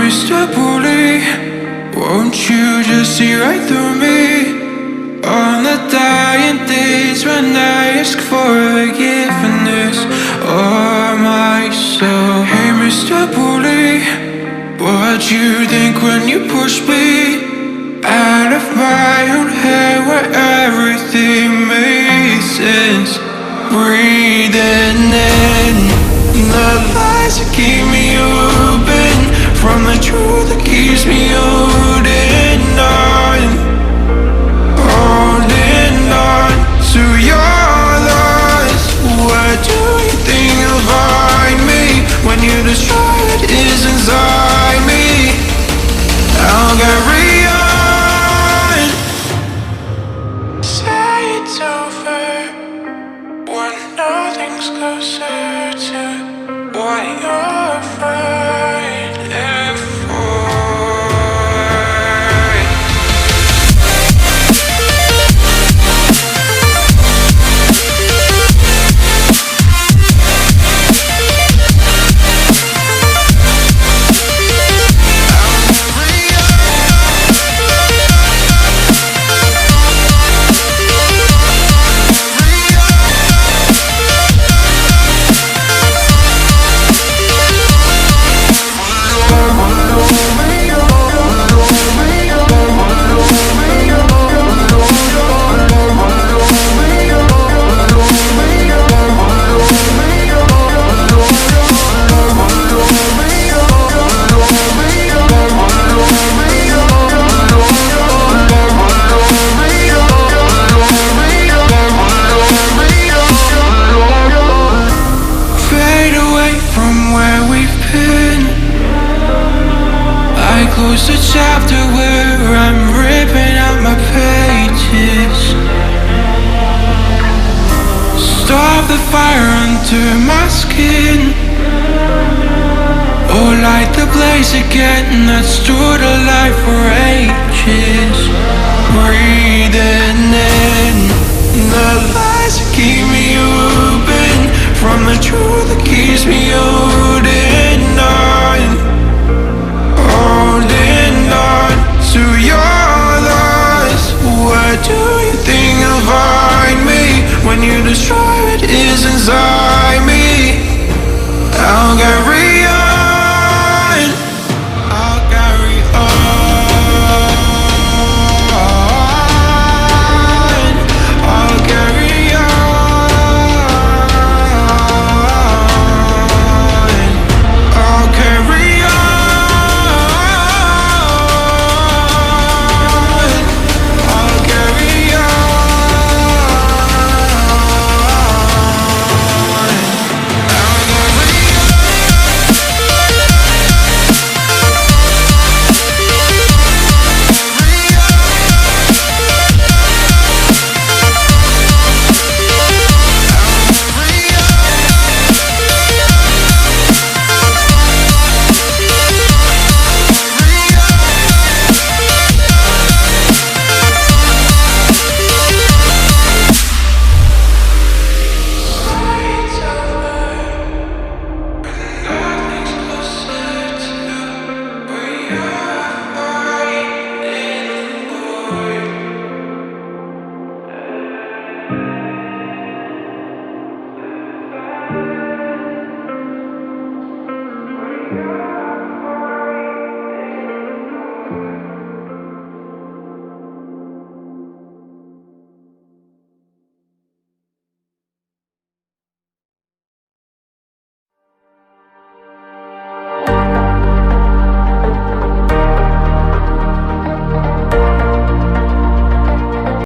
Mr. Bully, won't you just see right through me? On the dying days when I ask for forgiveness or my soul. Hey Mr. Bully, what'd you think when you pushed me out of my own head where everything made sense? Breathing in the lies that keep me open from the truth that keeps me holding on, holding on to your loss. Where do you think you'll find me when you destroy what is inside me? I'll carry on. Say it's over when nothing's closer to what you're fighting for. Close the chapter where I'm ripping out my pages. Stop the fire under my skin, or light the blaze again that stood alive for ages. Breathing in the lies that keep me open from the truth that keeps me holding on, holding on to your loss. Where do you think you'll find me when you destroy what is inside me? I'll carry on, I'll carry on, I'll carry on, I'll carry on. Yeah.